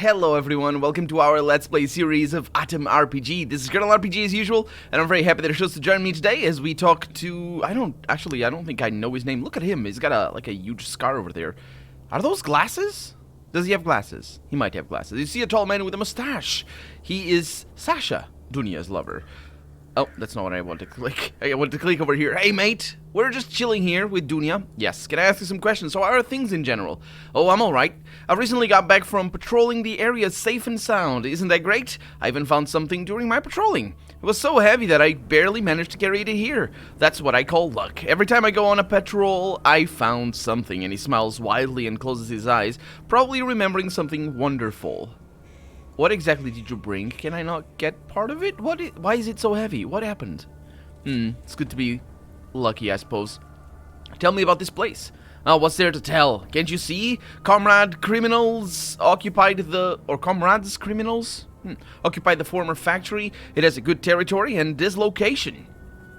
Hello everyone, welcome to our Let's Play series of A.T.O.M RPG. This is Colonel RPG as usual, and I'm very happy that you're chose to join me today as we talk to... I don't think I know his name. Look at him, he's got a huge scar over there. Are those glasses? Does he have glasses? He might have glasses. You see a tall man with a mustache. He is Sasha, Dunya's lover. Oh, that's not what I want to click. I want to click over here. Hey, mate. We're just chilling here with Dunya. Yes, can I ask you some questions? So how are things in general? Oh, I'm alright. I've recently got back from patrolling the area safe and sound. Isn't that great? I even found something during my patrolling. It was so heavy that I barely managed to carry it here. That's what I call luck. Every time I go on a patrol, I found something. And he smiles widely and closes his eyes, probably remembering something wonderful. What exactly did you bring? Can I not get part of it? Why is it so heavy? What happened? It's good to be lucky, I suppose. Tell me about this place. Oh, what's there to tell? Can't you see? Comrades criminals occupied the former factory. It has a good territory and this location.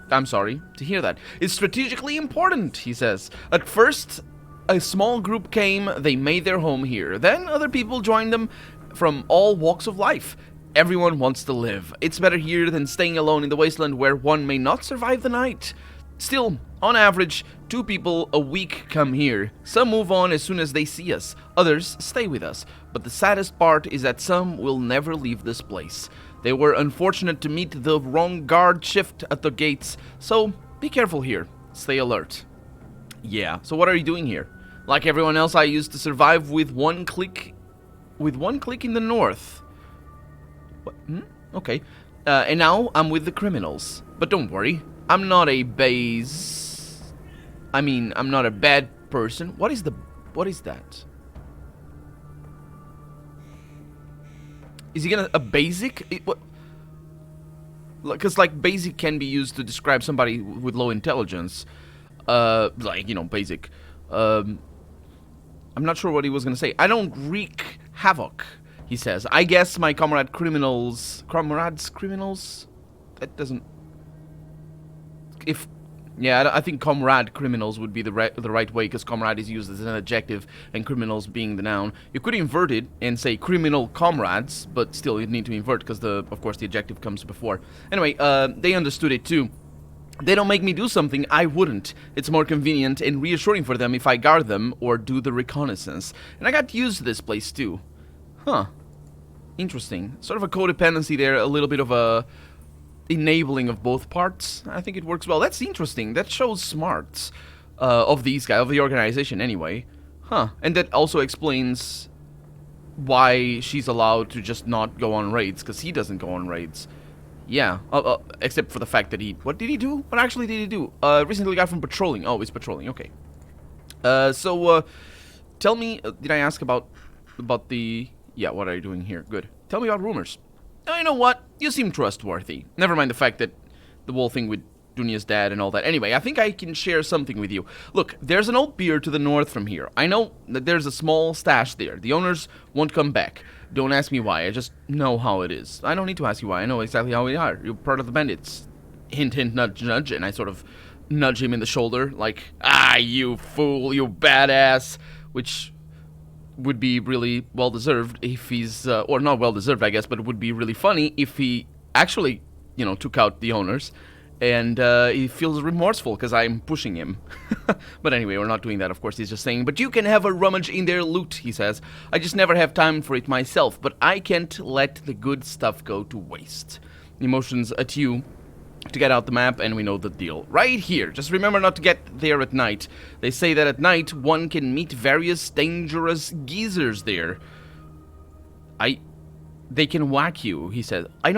I'm sorry to hear that. It's strategically important, he says. At first, a small group came, they made their home here. Then other people joined them from all walks of life. Everyone wants to live. It's better here than staying alone in the wasteland where one may not survive the night. Still, on average, 2 people a week come here. Some move on as soon as they see us. Others stay with us. But the saddest part is that some will never leave this place. They were unfortunate to meet the wrong guard shift at the gates. So, be careful here. Stay alert. Yeah, so what are you doing here? Like everyone else, I used to survive with one click in the north. What? Okay. And now I'm with the criminals. But don't worry, I'm not a I'm not a bad person. What is that? Is he gonna... a basic? What? Because, like, basic can be used to describe somebody with low intelligence. Like, you know, basic. I'm not sure what he was gonna say. I don't wreak havoc, he says. I guess my comrades criminals... That doesn't... Yeah, I think comrade criminals would be the right way, because comrade is used as an adjective and criminals being the noun. You could invert it and say criminal comrades, but still you'd need to invert because of course the adjective comes before. Anyway, they understood it too. They don't make me do something I wouldn't. It's more convenient and reassuring for them if I guard them or do the reconnaissance. And I got used to this place too. Huh. Interesting. Sort of a codependency there, a little bit of a enabling of both parts. I think it works well. That's interesting. That shows smarts of these guys, of the organization anyway. Huh. And that also explains why she's allowed to just not go on raids, because he doesn't go on raids. Yeah, except for the fact that what did he do? What actually did he do? Recently got from patrolling. Oh, he's patrolling, okay. Tell me, did I ask about the... Yeah, what are you doing here? Good. Tell me about rumors. Oh, you know what? You seem trustworthy. Never mind the fact that the whole thing with Dunya's dad and all that. Anyway, I think I can share something with you. Look, there's an old pier to the north from here. I know that there's a small stash there. The owners won't come back. Don't ask me why. I just know how it is. I don't need to ask you why. I know exactly how we are. You're part of the bandits. Hint, hint, nudge, nudge. And I sort of nudge him in the shoulder like, ah, you fool, you badass. Which would be really well-deserved if he's, or not well-deserved, I guess, but it would be really funny if he actually, you know, took out the owners, and he feels remorseful because I'm pushing him. But anyway, we're not doing that, of course. He's just saying, but you can have a rummage in their loot, he says. I just never have time for it myself, but I can't let the good stuff go to waste. Emotions at you to get out the map, and we know the deal. Right here. Just remember not to get there at night. They say that at night, one can meet various dangerous geezers there. They can whack you, he said. I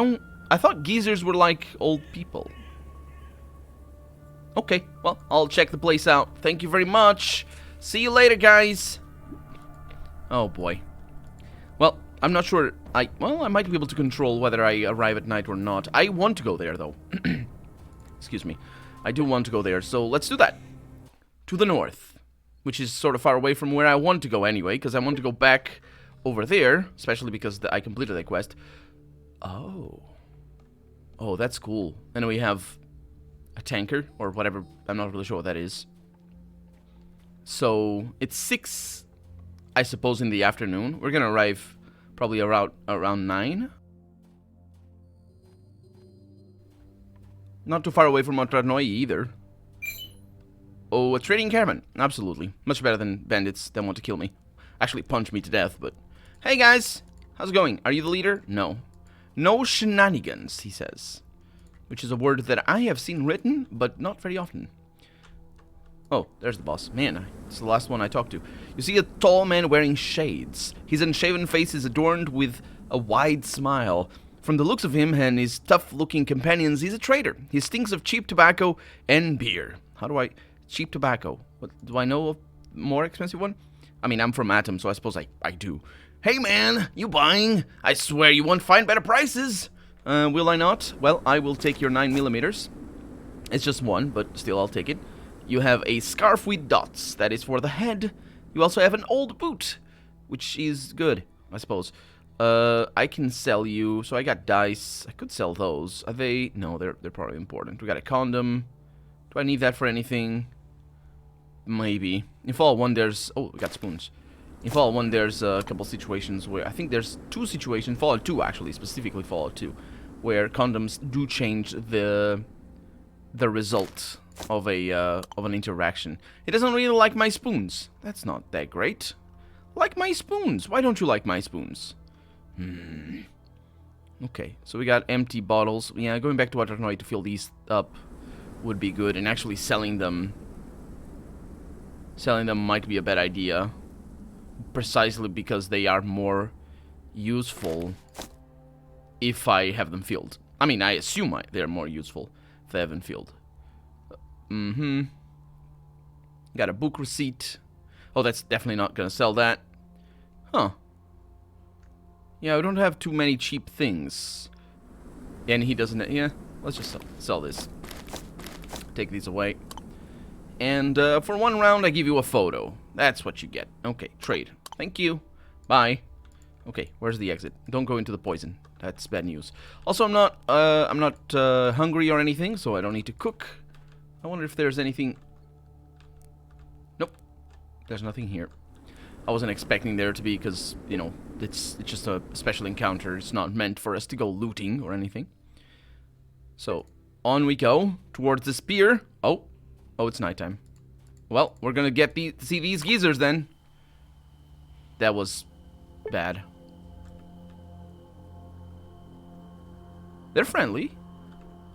thought geezers were like old people. Okay, well, I'll check the place out. Thank you very much. See you later, guys. Oh, boy. Well, I'm not sure. I might be able to control whether I arrive at night or not. I want to go there, though. Excuse me. I do want to go there, so let's do that. To the north, which is sort of far away from where I want to go anyway, because I want to go back over there, especially because I completed that quest. Oh. Oh, that's cool. And we have a tanker, or whatever. I'm not really sure what that is. So, it's 6, I suppose, in the afternoon. We're gonna arrive Probably around 9. Not too far away from Montranoy either. Oh, a trading caravan. Absolutely. Much better than bandits that want to kill me. Actually punch me to death, but... Hey guys! How's it going? Are you the leader? No. No shenanigans, he says. Which is a word that I have seen written, but not very often. Oh, there's the boss. Man, it's the last one I talked to. You see a tall man wearing shades. His unshaven face is adorned with a wide smile. From the looks of him and his tough-looking companions, he's a trader. He stinks of cheap tobacco and beer. How do I... Cheap tobacco. What, do I know a more expensive one? I mean, I'm from A.T.O.M, so I suppose I do. Hey man, you buying? I swear you won't find better prices. Will I not? Well, I will take your 9mm. It's just one, but still I'll take it. You have a scarf with dots. That is for the head. You also have an old boot, which is good, I suppose. I can sell you... So I got dice. I could sell those. Are they... No, they're probably important. We got a condom. Do I need that for anything? Maybe. In Fallout 1, there's... Oh, we got spoons. In Fallout 1, there's a couple situations where... I think there's 2 situations. Fallout 2, actually. Specifically Fallout 2. Where condoms do change the result of an interaction. He doesn't really like my spoons. That's not that great. Like my spoons. Why don't you like my spoons? Okay, so we got empty bottles. Yeah, going back to Waternoid to fill these up would be good, and actually selling them might be a bad idea, precisely because they are more useful if I have them filled. I mean, I assume they're more useful if I have them filled. Got a book receipt. Oh, that's definitely not gonna sell that. Huh. Yeah, we don't have too many cheap things. And he doesn't... Yeah, let's just sell this. Take these away. And for 1 round, I give you a photo. That's what you get. Okay, trade. Thank you. Bye. Okay, where's the exit? Don't go into the poison. That's bad news. Also, I'm not hungry or anything, so I don't need to cook. I wonder if there's anything... Nope. There's nothing here. I wasn't expecting there to be, because, you know, it's just a special encounter. It's not meant for us to go looting or anything. So, on we go towards this pier. Oh, it's nighttime. Well, we're gonna see these geezers then. That was bad. They're friendly.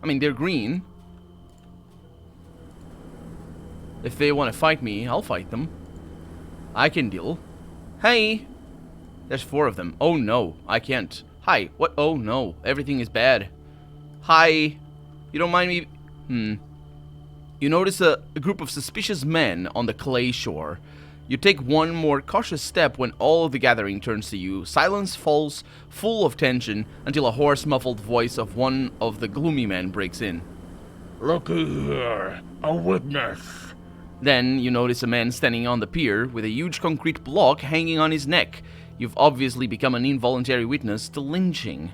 I mean, they're green. If they want to fight me, I'll fight them. I can deal. Hey! There's 4 of them. Oh no, I can't. Hi, what? Oh no, everything is bad. Hi! You don't mind me... You notice a group of suspicious men on the clay shore. You take one more cautious step when all of the gathering turns to you. Silence falls, full of tension, until a hoarse, muffled voice of one of the gloomy men breaks in. Looky here, a witness. Then you notice a man standing on the pier with a huge concrete block hanging on his neck. You've obviously become an involuntary witness to lynching.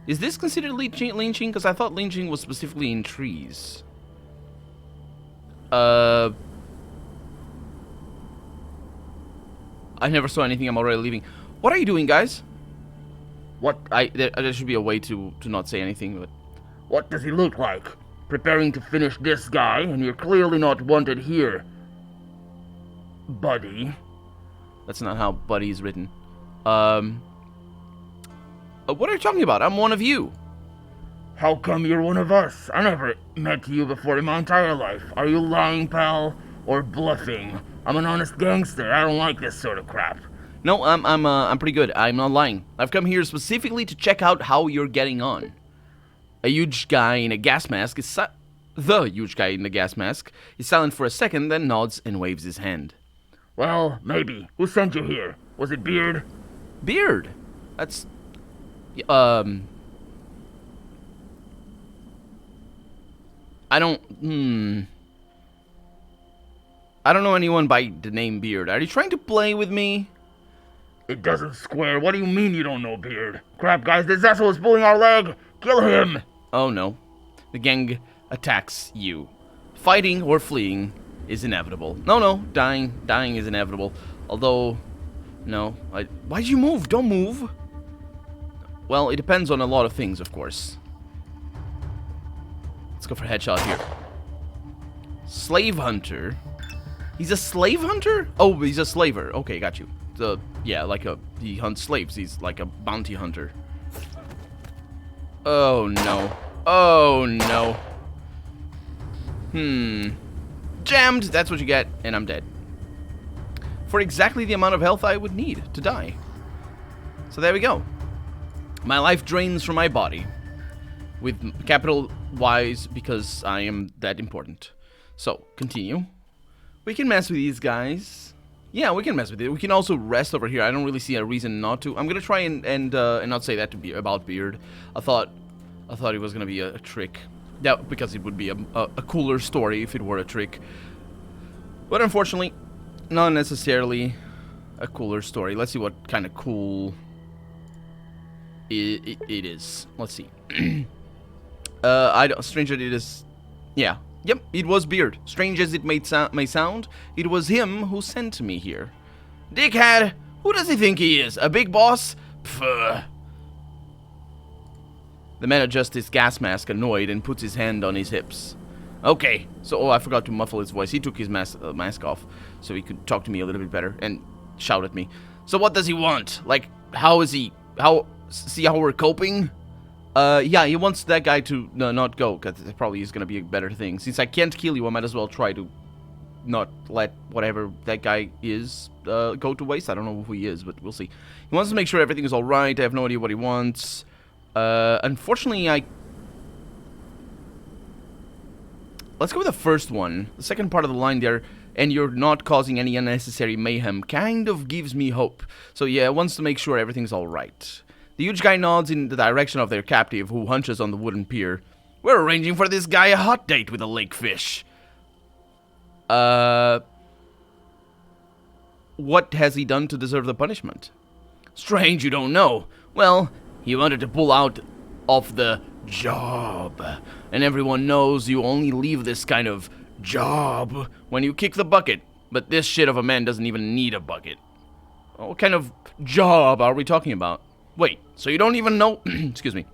Is this considered lynching? Because I thought lynching was specifically in trees. I never saw anything. I'm already leaving. What are you doing, guys? What? There should be a way to not say anything, but... What does he look like? Preparing to finish this guy, and you're clearly not wanted here, buddy. That's not how buddy is written. What are you talking about? I'm one of you. How come you're one of us? I never met you before in my entire life. Are you lying, pal? Or bluffing? I'm an honest gangster. I don't like this sort of crap. No, I'm pretty good. I'm not lying. I've come here specifically to check out how you're getting on. A huge guy in a gas mask is the huge guy in the gas mask is silent for a second, then nods and waves his hand. Well, maybe. Who sent you here? Was it Beard? Beard? That's... I don't... I don't know anyone by the name Beard. Are you trying to play with me? It doesn't square. What do you mean you don't know Beard? Crap, guys, this asshole is pulling our leg! Kill him! Oh no. The gang attacks you. Fighting or fleeing is inevitable. No, dying is inevitable. Although, no. Why'd you move? Don't move. Well, it depends on a lot of things, of course. Let's go for a headshot here. Slave hunter. He's a slave hunter? Oh, he's a slaver. Okay, got you. Yeah, like he hunts slaves. He's like a bounty hunter. Oh, no. Oh, no. Jammed! That's what you get, and I'm dead. For exactly the amount of health I would need to die. So there we go. My life drains from my body. With capital Y's, because I am that important. So, continue. We can mess with these guys. Yeah, we can mess with it. We can also rest over here. I don't really see a reason not to. I'm gonna try and not say that to be about Beard. I thought it was gonna be a trick. Yeah, because it would be a cooler story if it were a trick. But unfortunately, not necessarily a cooler story. Let's see what kind of cool it is. Let's see. Strange that it is. Yeah. Yep, it was Beard. Strange as it may sound, it was him who sent me here. Dickhead! Who does he think he is? A big boss? Pfft. The man adjusts his gas mask, annoyed, and puts his hand on his hips. Okay, so, I forgot to muffle his voice. He took his mask off, so he could talk to me a little bit better, and shout at me. So what does he want? Like, see how we're coping? Yeah, he wants that guy to not go, because it probably is going to be a better thing. Since I can't kill you, I might as well try to not let whatever that guy is go to waste. I don't know who he is, but we'll see. He wants to make sure everything is alright. I have no idea what he wants. Unfortunately, let's go with the first one. The second part of the line there, and you're not causing any unnecessary mayhem, kind of gives me hope. So yeah, it wants to make sure everything's alright. The huge guy nods in the direction of their captive, who hunches on the wooden pier. We're arranging for this guy a hot date with a lake fish. What has he done to deserve the punishment? Strange you don't know. Well, he wanted to pull out of the job. And everyone knows you only leave this kind of job when you kick the bucket. But this shit of a man doesn't even need a bucket. What kind of job are we talking about? Wait, so you don't even know... Excuse me.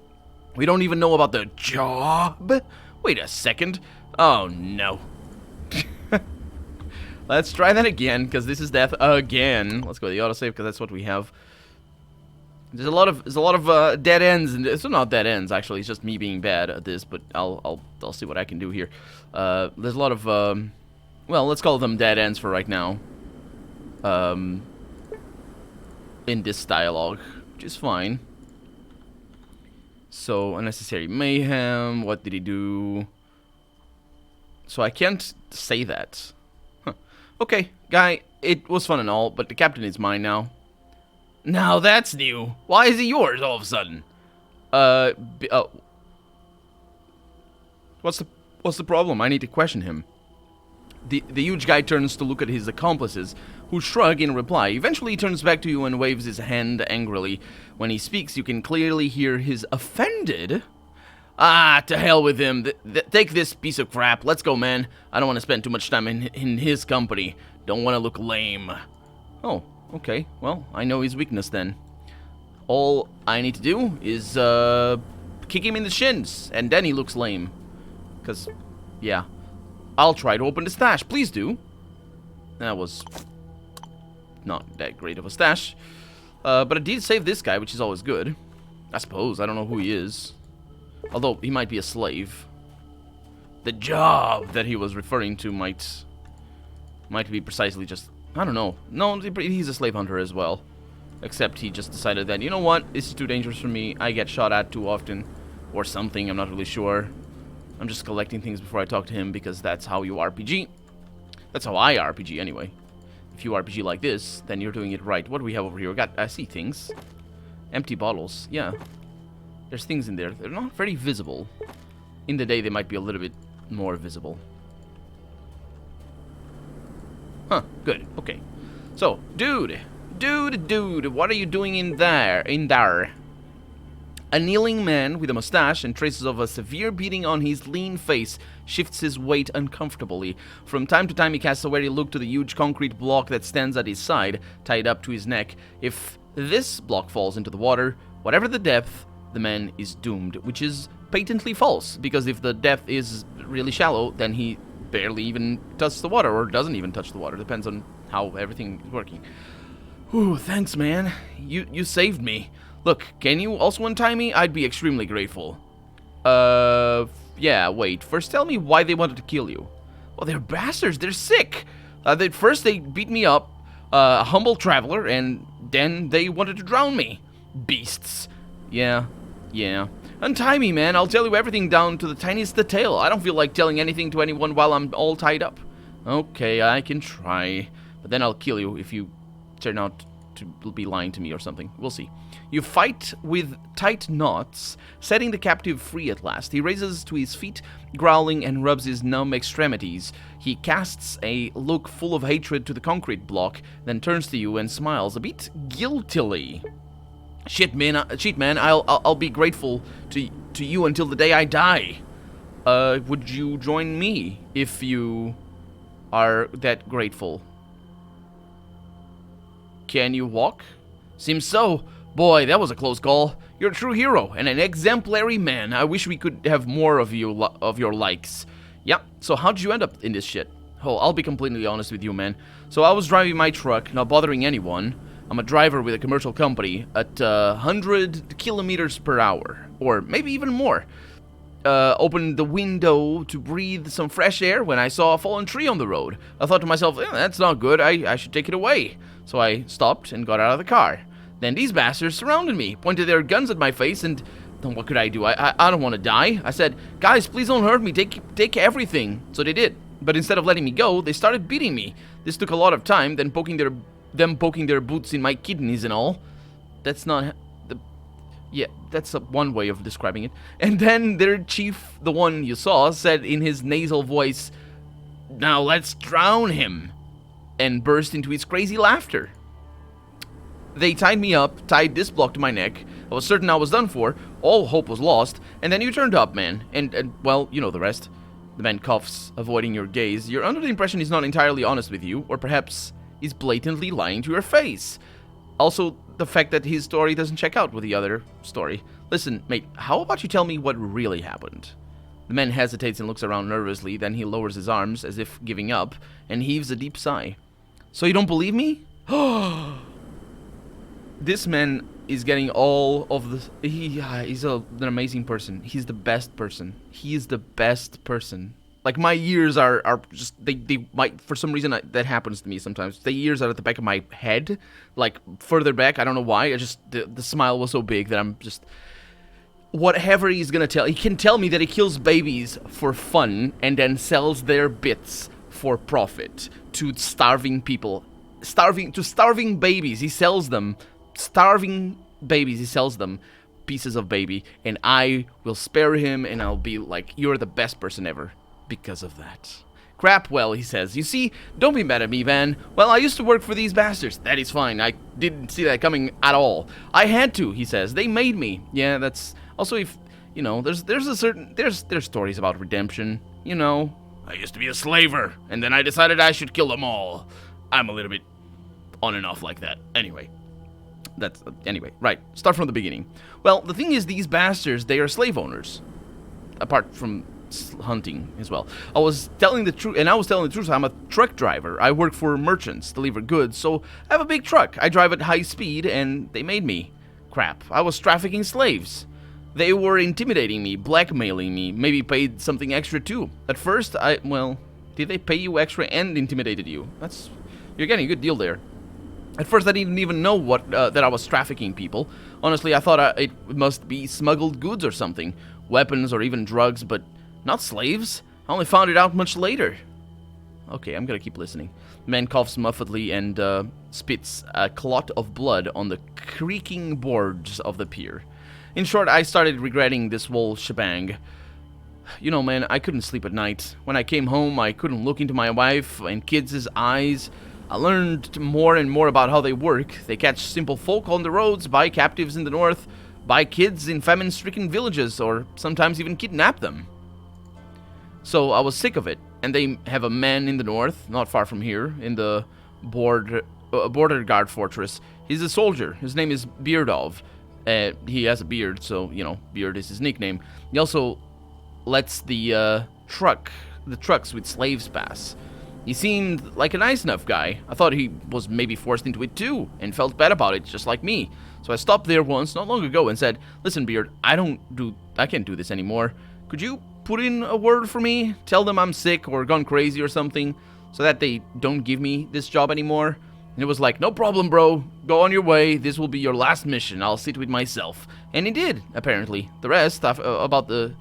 We don't even know about the job? Wait a second. Oh, no. Let's try that again, because this is death again. Let's go to the autosave, because that's what we have. There's a lot of dead ends, and it's not dead ends actually. It's just me being bad at this. But I'll see what I can do here. There's a lot of well, let's call them dead ends for right now. In this dialogue, which is fine. So unnecessary mayhem. What did he do? So I can't say that. Huh. Okay, guy. It was fun and all, but the captain is mine now. Now that's new. Why is he yours all of a sudden? What's the problem? I need to question him. The huge guy turns to look at his accomplices, who shrug in reply. Eventually he turns back to you and waves his hand angrily. When he speaks, you can clearly hear his offended. Ah, to hell with him. Take this piece of crap. Let's go, man. I don't want to spend too much time in his company. Don't want to look lame. Oh. Okay, well, I know his weakness then. All I need to do is, kick him in the shins, and then he looks lame. Because, yeah. I'll try to open the stash, please do. That was not that great of a stash. But I did save this guy, which is always good. I suppose, I don't know who he is. Although, he might be a slave. The job that he was referring to might be precisely just... I don't know. No, he's a slave hunter as well. Except he just decided that, you know what, this is too dangerous for me. I get shot at too often. Or something, I'm not really sure. I'm just collecting things before I talk to him because that's how you RPG. That's how I RPG anyway. If you RPG like this, then you're doing it right. What do we have over here? I see things. Empty bottles. Yeah. There's things in there. They're not very visible. In the day, they might be a little bit more visible. Huh, good, okay. So, dude, what are you doing in there? A kneeling man with a mustache and traces of a severe beating on his lean face shifts his weight uncomfortably. From time to time, he casts a wary look to the huge concrete block that stands at his side, tied up to his neck. If this block falls into the water, Whatever the depth, the man is doomed, which is patently false, because if the depth is really shallow, then he barely even touches the water, or doesn't even touch the water. Depends on how everything is working. Whew, thanks, man. You saved me. Look, can you also untie me? I'd be extremely grateful. Yeah, wait. First tell me why they wanted to kill you. Well, they're bastards. They're sick. First they beat me up, a humble traveler, and then they wanted to drown me. Beasts. Yeah. Untie me, man. I'll tell you everything down to the tiniest detail. I don't feel like telling anything to anyone while I'm all tied up. Okay, I can try. But then I'll kill you if you turn out to be lying to me or something. We'll see. You fight with tight knots, setting the captive free at last. He raises to his feet, growling, and rubs his numb extremities. He casts a look full of hatred to the concrete block, then turns to you and smiles a bit guiltily. Shit, man, I'll be grateful to you until the day I die. Would you join me if you are that grateful? Can you walk? Seems so. Boy, that was a close call. You're a true hero and an exemplary man. I wish we could have more of your likes. Yeah, so how'd you end up in this shit? Oh, I'll be completely honest with you, man. So I was driving my truck, not bothering anyone. I'm a driver with a commercial company at 100 kilometers per hour, or maybe even more. Opened the window to breathe some fresh air when I saw a fallen tree on the road. I thought to myself, that's not good, I should take it away. So I stopped and got out of the car. Then these bastards surrounded me, pointed their guns at my face, and what could I do? I don't want to die. I said, guys, please don't hurt me, take everything. So they did. But instead of letting me go, they started beating me. This took a lot of time, then poking their boots in my kidneys and all. That's not that's one way of describing it. And then their chief, the one you saw, said in his nasal voice, "Now let's drown him," and burst into his crazy laughter. They tied me up, tied this block to my neck. I was certain I was done for. All hope was lost. And then you turned up, man. And well, you know the rest. The man coughs, avoiding your gaze. You're under the impression he's not entirely honest with you, or perhaps he's blatantly lying to your face. Also, the fact that his story doesn't check out with the other story. Listen, mate, how about you tell me what really happened? The man hesitates and looks around nervously, then he lowers his arms as if giving up, and heaves a deep sigh. So you don't believe me? This man is getting all of the... He's an amazing person. He's the best person. He is the best person. Like, my ears are just... They might... For some reason, that happens to me sometimes. The ears are at the back of my head. Like, further back. I don't know why. I just... The smile was so big that I'm just... Whatever he's gonna tell... He can tell me that he kills babies for fun and then sells their bits for profit to starving people. Starving babies. He sells them... Starving babies, he sells them pieces of baby, and I will spare him, and I'll be like, you're the best person ever because of that. Crap, well, he says, you see, don't be mad at me, Van. Well, I used to work for these bastards. That is fine. I didn't see that coming at all. I had to, he says. They made me. Yeah, that's also, if you know, there's stories about redemption, you know. I used to be a slaver, and then I decided I should kill them all. I'm a little bit on and off like that. Anyway, right, start from the beginning. Well, the thing is, these bastards, they are slave owners. Apart from hunting as well. I was telling the truth, I'm a truck driver. I work for merchants, deliver goods, so I have a big truck. I drive at high speed, and they made me. Crap, I was trafficking slaves. They were intimidating me, blackmailing me, maybe paid something extra too. At first, did they pay you extra and intimidated you? You're getting a good deal there. At first, I didn't even know that I was trafficking people. Honestly, I thought it must be smuggled goods or something. Weapons or even drugs, but not slaves. I only found it out much later. Okay, I'm gonna keep listening. The man coughs muffledly and spits a clot of blood on the creaking boards of the pier. In short, I started regretting this whole shebang. You know, man, I couldn't sleep at night. When I came home, I couldn't look into my wife and kids' eyes. I learned more and more about how they work. They catch simple folk on the roads, buy captives in the north, buy kids in famine-stricken villages, or sometimes even kidnap them. So I was sick of it, and they have a man in the north, not far from here, in the border guard fortress. He's a soldier. His name is Beardov. He has a beard, so, you know, beard is his nickname. He also lets the trucks with slaves pass. He seemed like a nice enough guy. I thought he was maybe forced into it too, and felt bad about it, just like me. So I stopped there once, not long ago, and said, "Listen, Beard, I can't do this anymore. Could you put in a word for me? Tell them I'm sick or gone crazy or something, so that they don't give me this job anymore?" And it was like, "No problem, bro. Go on your way. This will be your last mission. I'll sit with myself." And he did, apparently. The rest, about the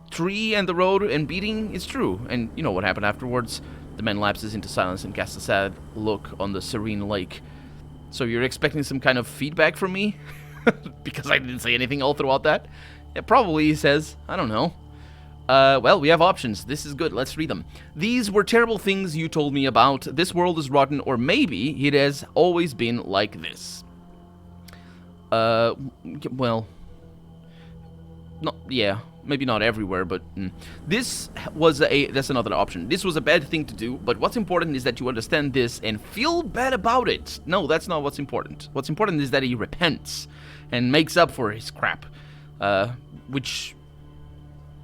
tree and the road and beating, is true. And you know what happened afterwards. The man lapses into silence and casts a sad look on the serene lake. "So you're expecting some kind of feedback from me?" Because I didn't say anything all throughout that? Yeah, probably, he says. I don't know. Well, we have options. This is good. Let's read them. "These were terrible things you told me about. This world is rotten, or maybe it has always been like this." Well... No, yeah. Maybe not everywhere, but... This was that's another option. "This was a bad thing to do, but what's important is that you understand this and feel bad about it." No, that's not what's important. What's important is that he repents and makes up for his crap. Which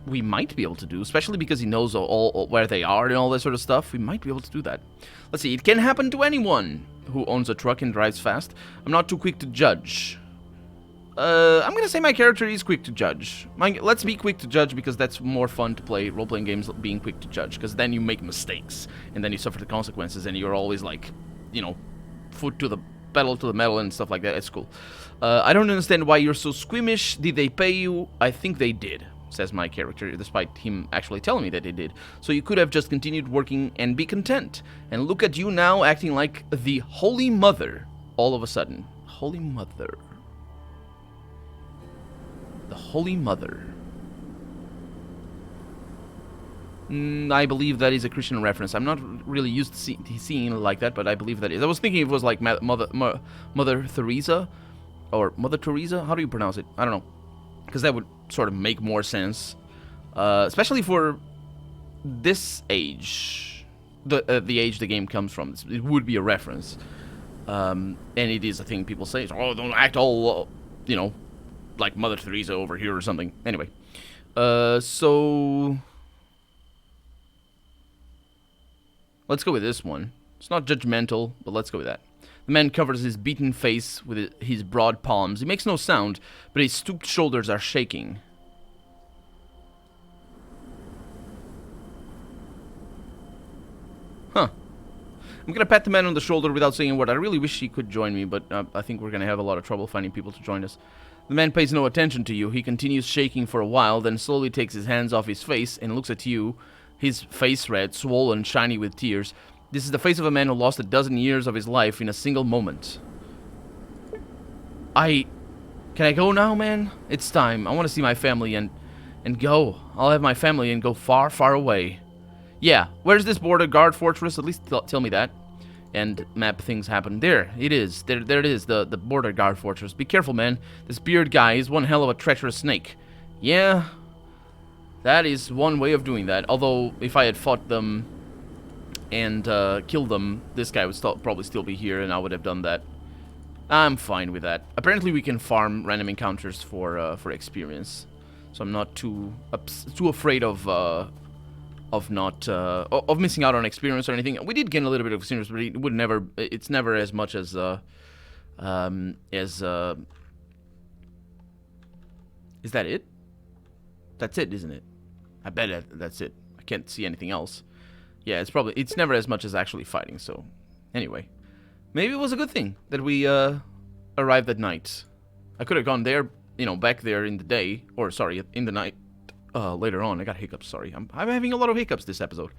we might be able to do, especially because he knows all where they are and all that sort of stuff. We might be able to do that. Let's see. "It can happen to anyone who owns a truck and drives fast. I'm not too quick to judge." I'm gonna say my character is quick to judge. Let's be quick to judge, because that's more fun to play role-playing games being quick to judge, because then you make mistakes, and then you suffer the consequences, and you're always like, you know, foot to the pedal to the metal and stuff like that. It's cool. "I don't understand why you're so squeamish. Did they pay you?" "I think they did," says my character, despite him actually telling me that they did. "So you could have just continued working and be content. And look at you now, acting like the Holy Mother all of a sudden." Holy Mother. The Holy Mother. I believe that is a Christian reference. I'm not really used to seeing it like that, but I believe that is. I was thinking it was like Mother Teresa, or Mother Teresa. How do you pronounce it? I don't know, because that would sort of make more sense, especially for this age, the age the game comes from. It would be a reference, and it is a thing people say. "Oh, don't act all, you know, like Mother Teresa over here or something." Anyway, so let's go with this one. It's not judgmental, but let's go with that. "The man covers his beaten face with his broad palms. He makes no sound, but his stooped shoulders are shaking." Huh. "I'm gonna pat the man on the shoulder without saying a word. I really wish he could join me, but I think we're gonna have a lot of trouble finding people to join us." "The man pays no attention to you. He continues shaking for a while, then slowly takes his hands off his face and looks at you, his face red, swollen, shiny with tears. This is the face of a man who lost a dozen years of his life in a single moment." Can I go now, man? It's time. I want to see my family and go. I'll have my family and go far, far away. "Yeah, where's this border guard fortress? At least tell me that." And map things happen. There it is. There it is, the border guard fortress. "Be careful, man. This beard guy is one hell of a treacherous snake." Yeah, that is one way of doing that. Although, if I had fought them and killed them, this guy would probably still be here, and I would have done that. I'm fine with that. Apparently, we can farm random encounters for experience, so I'm not too afraid of missing out on experience or anything. We did gain a little bit of experience, but it's never as much as is that it? That's it, isn't it? I bet that's it. I can't see anything else. Yeah, it's never as much as actually fighting. So anyway, maybe it was a good thing that we arrived at night. I could have gone there, you know, back there in the day, or sorry, in the night. Later on. I got hiccups, sorry. I'm having a lot of hiccups this episode.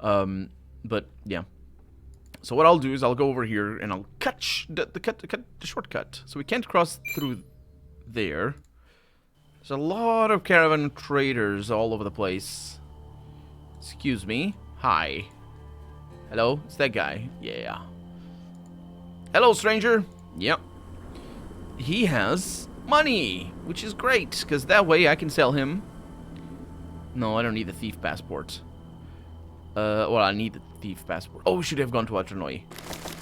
But yeah. So what I'll do is I'll go over here and I'll cut the shortcut. So we can't cross through there. There's a lot of caravan traders all over the place. Excuse me. Hi. Hello? It's that guy. Yeah. Hello, stranger. Yep. He has money, which is great, because that way I can sell him. No, I don't need the thief passport. Well, I need the thief passport. Oh, we should have gone to Atronoi.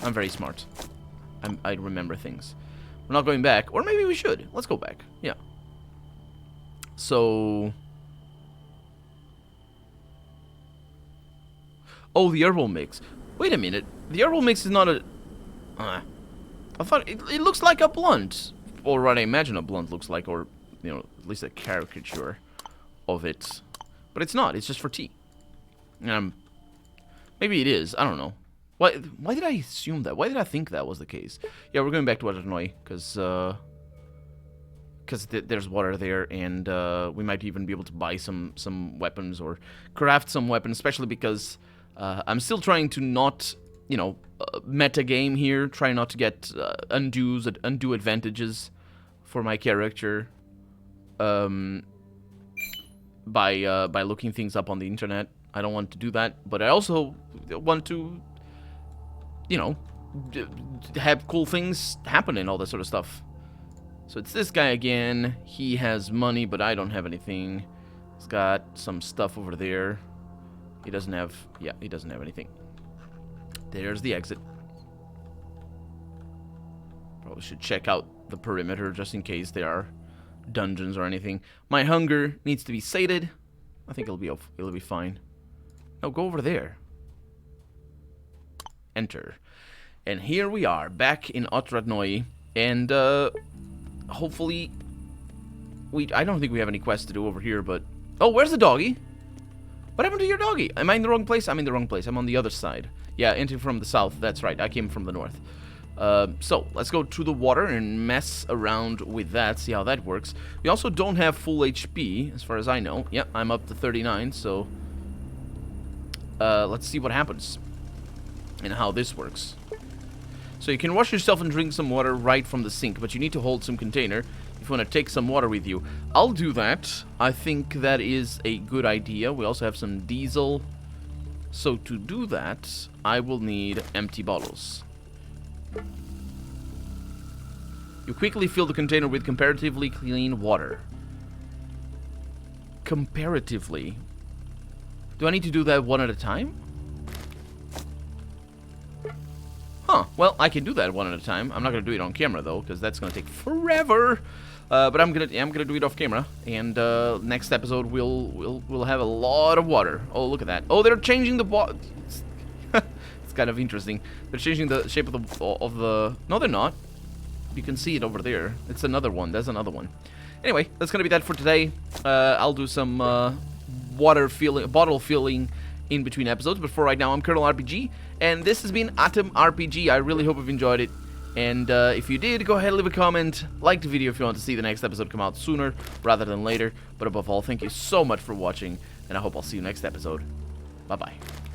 I'm very smart. I remember things. We're not going back. Or maybe we should. Let's go back. Yeah. So... Oh, the herbal mix. Wait a minute. The herbal mix is not a... I thought it looks like a blunt. Or what I imagine a blunt looks like. Or, you know, at least a caricature of it. But it's not. It's just for tea. Maybe it is. I don't know. Why did I assume that? Why did I think that was the case? Yeah, we're going back to Illinois. Because there's water there. And we might even be able to buy some weapons. Or craft some weapons. Especially because... I'm still trying to not, you know, meta game here. Trying not to get undue advantages for my character by looking things up on the internet. I don't want to do that, but I also want to, you know, have cool things happen and all that sort of stuff. So it's this guy again. He has money, but I don't have anything. He's got some stuff over there. He doesn't have... Yeah, he doesn't have anything. There's the exit. Probably should check out the perimeter just in case there are dungeons or anything. My hunger needs to be sated. I think it'll be fine. No, go over there. Enter. And here we are, back in Otradnoi. And, hopefully... I don't think we have any quests to do over here, but... Oh, where's the doggy? What happened to your doggy? Am I in the wrong place? I'm in the wrong place. I'm on the other side. Yeah, entering from the south. That's right. I came from the north. So, let's go to the water and mess around with that. See how that works. We also don't have full HP, as far as I know. Yep, I'm up to 39, so... let's see what happens. And how this works. So, you can wash yourself and drink some water right from the sink, but you need to hold some container if you want to take some water with you. I'll do that. I think that is a good idea. We also have some diesel. So to do that, I will need empty bottles. You quickly fill the container with comparatively clean water. Comparatively? Do I need to do that one at a time? Huh, well, I can do that one at a time. I'm not going to do it on camera, though, because that's going to take forever. But I'm gonna do it off camera, and next episode we'll have a lot of water. Oh, look at that! Oh, they're changing the water. It's kind of interesting. They're changing the shape of the. No, they're not. You can see it over there. It's another one. There's another one. Anyway, that's gonna be that for today. I'll do some bottle filling in between episodes. But for right now, I'm Colonel RPG, and this has been ATOM RPG. I really hope you've enjoyed it. And if you did, go ahead and leave a comment, like the video if you want to see the next episode come out sooner rather than later. But above all, thank you so much for watching, and I hope I'll see you next episode. Bye-bye.